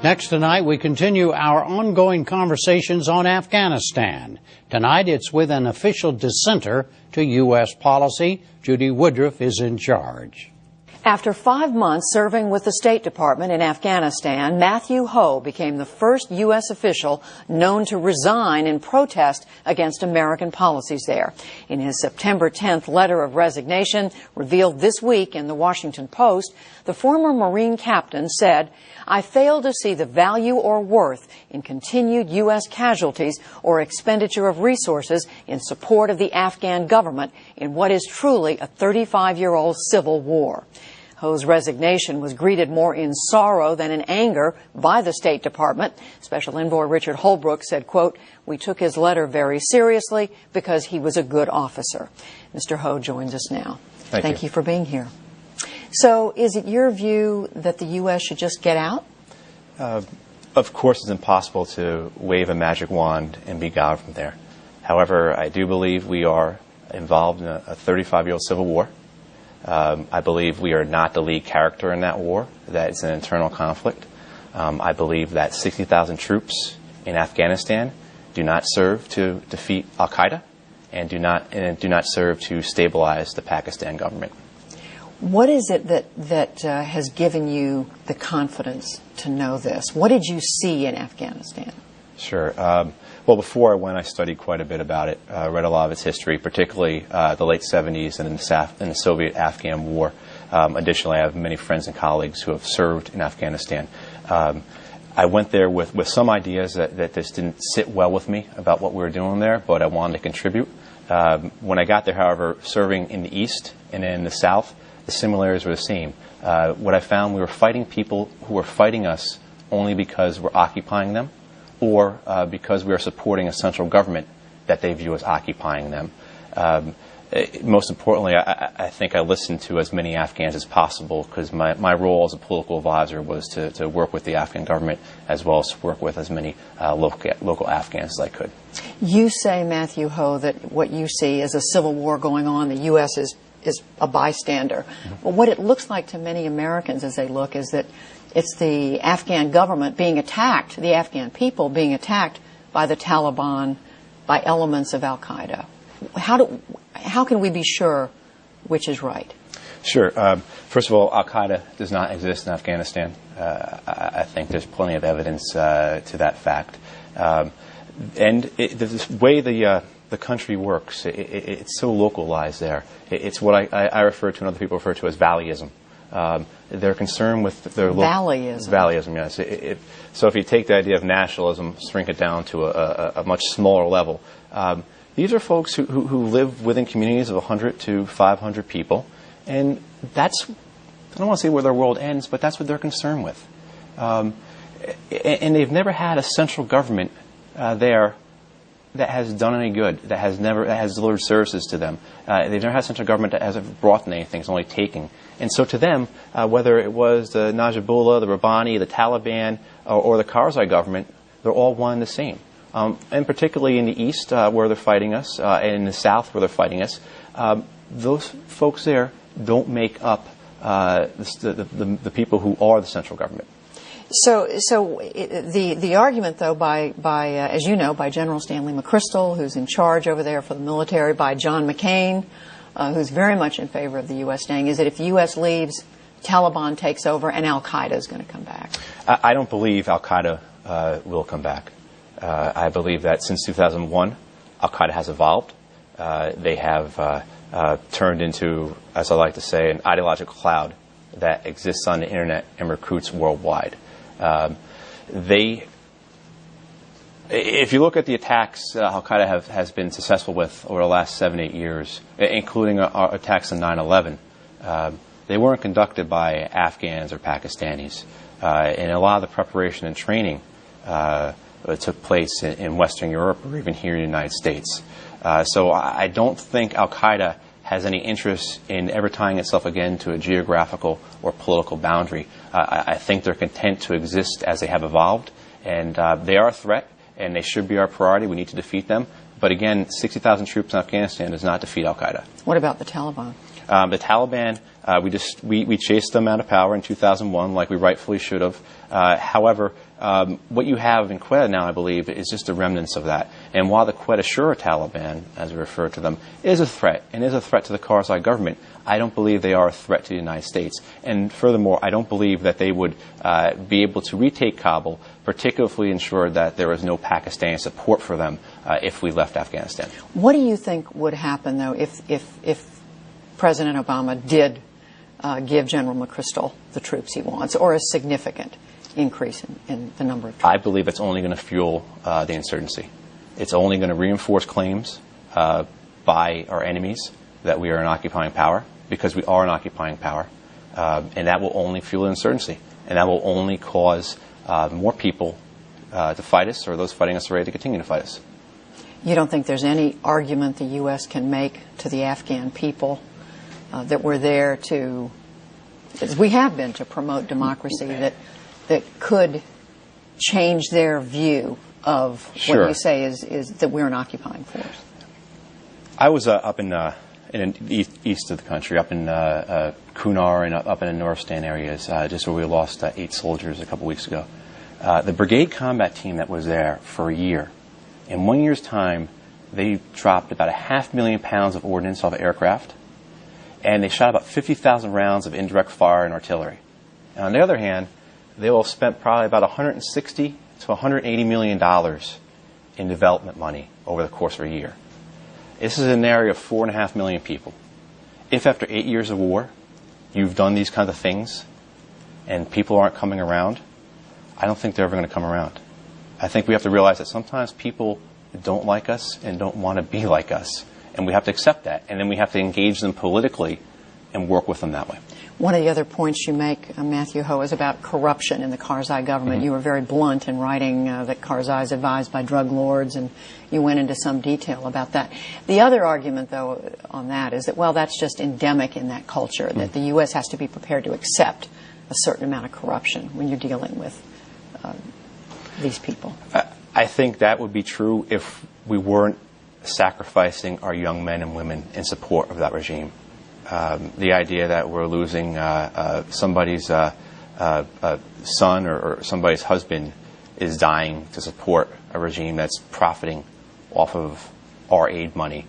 Next tonight, we continue our ongoing conversations on Afghanistan. Tonight, it's with an official dissenter to U.S. policy. Judy Woodruff is in charge. After 5 months serving with the State Department in Afghanistan, Matthew Ho became the first U.S. official known to resign in protest against American policies there. In his September 10th letter of resignation, revealed this week in the Washington Post, the former Marine captain said, "I fail to see the value or worth in continued U.S. casualties or expenditure of resources in support of the Afghan government in what is truly a 35-year-old civil war." Ho's resignation was greeted more in sorrow than in anger by the State Department. Special Envoy Richard Holbrooke said, quote, "We took his letter very seriously because he was a good officer." Mr. Ho joins us now. Thank you for being here. So is it your view that the U.S. should just get out? Of course, it's impossible to wave a magic wand and be God from there. However, I do believe we are involved in a 35-year-old civil war. I believe we are not the lead character in that war, that it's an internal conflict. I believe that 60,000 troops in Afghanistan do not serve to defeat al-Qaeda and do not serve to stabilize the Pakistan government. What is it that has given you the confidence to know this? What did you see in Afghanistan? Sure. Well, before I went, I studied quite a bit about it, read a lot of its history, particularly the late 70s and in the Soviet-Afghan War. Additionally, I have many friends and colleagues who have served in Afghanistan. I went there with some ideas that just didn't sit well with me about what we were doing there, but I wanted to contribute. When I got there, however, serving in the East and in the South, the similarities were the same. What I found, we were fighting people who were fighting us only because we're occupying them, or because we are supporting a central government that they view as occupying them. Most importantly, I think I listened to as many Afghans as possible because my role as a political advisor was to work with the Afghan government as well as work with as many local Afghans as I could. You say, Matthew Ho, that what you see is a civil war going on. The U.S. is a bystander. Mm-hmm. But what it looks like to many Americans as they look is that it's the Afghan government being attacked, the Afghan people being attacked by the Taliban, by elements of al-Qaeda. How can we be sure which is right? Sure. First of all, al-Qaeda does not exist in Afghanistan. I think there's plenty of evidence to that fact. And the way the country works, it's so localized there. It's what I refer to and other people refer to as valleyism. They're concerned with their valleyism. Valleyism, yes. So if you take the idea of nationalism, shrink it down to a much smaller level, these are folks who live within communities of 100 to 500 people, and that's, I don't want to say where their world ends, but that's what they're concerned with. And they've never had a central government there that has done any good, that has delivered services to them. They've never had a central government that hasn't brought them anything, it's only taking. And so to them, whether it was the Najibullah, the Rabbani, the Taliban, or the Karzai government, they're all one and the same. And particularly in the East, where they're fighting us, and in the South, where they're fighting us, those folks there don't make up the people who are the central government. So the argument, though, by as you know, by General Stanley McChrystal, who's in charge over there for the military, by John McCain, who's very much in favor of the U.S. staying, is that if the U.S. leaves, Taliban takes over and al-Qaeda is going to come back. I don't believe al-Qaeda will come back. I believe that since 2001, al-Qaeda has evolved. They have turned into, as I like to say, an ideological cloud that exists on the internet and recruits worldwide. If you look at the attacks al-Qaeda has been successful with over the last 7-8 years, including our attacks on 9/11, they weren't conducted by Afghans or Pakistanis. And a lot of the preparation and training took place in Western Europe or even here in the United States. So I don't think al-Qaeda has any interest in ever tying itself again to a geographical or political boundary. I think they're content to exist as they have evolved, and they are a threat, and they should be our priority. We need to defeat them. But again, 60,000 troops in Afghanistan does not defeat al-Qaeda. What about the Taliban? The Taliban, we chased them out of power in 2001, like we rightfully should have. However, what you have in Quetta now, I believe, is just the remnants of that. And while the Quetta Shura Taliban, as we refer to them, is a threat, and is a threat to the Karzai government, I don't believe they are a threat to the United States. And furthermore, I don't believe that they would be able to retake Kabul, particularly if we ensure that there is no Pakistani support for them if we left Afghanistan. What do you think would happen, though, if President Obama did give General McChrystal the troops he wants, or a significant increase in the number of troops? I believe it's only going to fuel the insurgency. It's only going to reinforce claims by our enemies that we are an occupying power, because we are an occupying power, and that will only fuel insurgency, and that will only cause more people to fight us, or those fighting us are ready to continue to fight us. You don't think there's any argument the U.S. can make to the Afghan people that we're there to, as we have been, to promote democracy, that could change their view of Sure. what you say is that we're an occupying force? I was up in east of the country, up in Kunar and up in the Nuristan areas, just where we lost 8 soldiers a couple weeks ago. The brigade combat team that was there for a year, in 1 year's time, they dropped about 500,000 pounds of ordnance off of aircraft, and they shot about 50,000 rounds of indirect fire and artillery. And on the other hand, they will have spent probably about $160 to $180 million in development money over the course of a year. This is an area of 4.5 million people. If after 8 years of war, you've done these kinds of things, and people aren't coming around, I don't think they're ever going to come around. I think we have to realize that sometimes people don't like us and don't want to be like us, and we have to accept that, and then we have to engage them politically and work with them that way. One of the other points you make, Matthew Ho, is about corruption in the Karzai government. Mm-hmm. You were very blunt in writing that Karzai is advised by drug lords, and you went into some detail about that. The other argument, though, on that is that, well, that's just endemic in that culture, mm-hmm. that the U.S. has to be prepared to accept a certain amount of corruption when you're dealing with these people. I think that would be true if we weren't sacrificing our young men and women in support of that regime. The idea that we're losing somebody's son or somebody's husband is dying to support a regime that's profiting off of our aid money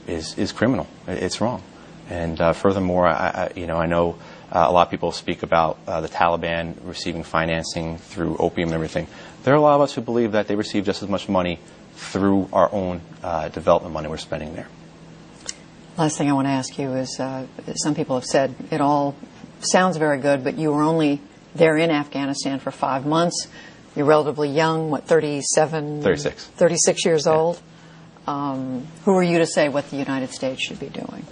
is criminal. It's wrong. And furthermore, I know a lot of people speak about the Taliban receiving financing through opium and everything. There are a lot of us who believe that they receive just as much money through our own development money we're spending there. Last thing I want to ask you is, some people have said it all sounds very good, but you were only there in Afghanistan for 5 months. You're relatively young, what, 37? 36. 36 years yeah. old. Who are you to say what the United States should be doing?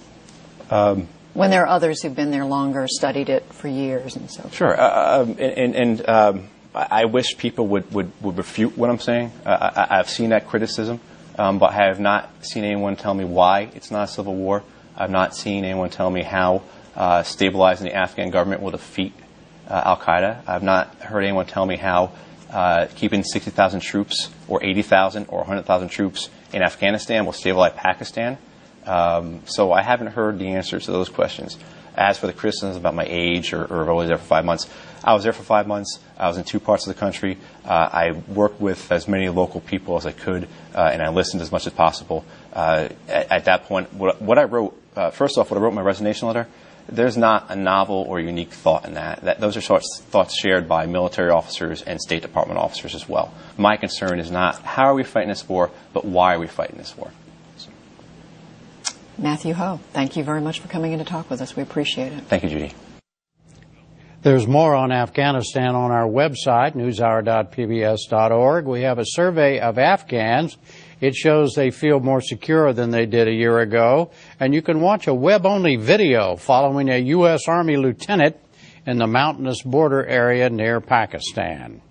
When there are others who've been there longer, studied it for years and so forth. Sure. I wish people would refute what I'm saying. I've seen that criticism. But I have not seen anyone tell me why it's not a civil war. I've not seen anyone tell me how stabilizing the Afghan government will defeat al-Qaeda. I've not heard anyone tell me how keeping 60,000 troops or 80,000 or 100,000 troops in Afghanistan will stabilize Pakistan. So I haven't heard the answers to those questions. As for the criticisms about my age or if I was there for 5 months, I was there for 5 months. I was in 2 parts of the country. I worked with as many local people as I could, and I listened as much as possible. At that point, what I wrote, first off, what I wrote in my resignation letter, there's not a novel or unique thought in that. Those are thoughts shared by military officers and State Department officers as well. My concern is not how are we fighting this war, but why are we fighting this war. Matthew Ho, thank you very much for coming in to talk with us. We appreciate it. Thank you, Judy. There's more on Afghanistan on our website, newshour.pbs.org. We have a survey of Afghans. It shows they feel more secure than they did a year ago. And you can watch a web-only video following a U.S. Army lieutenant in the mountainous border area near Pakistan.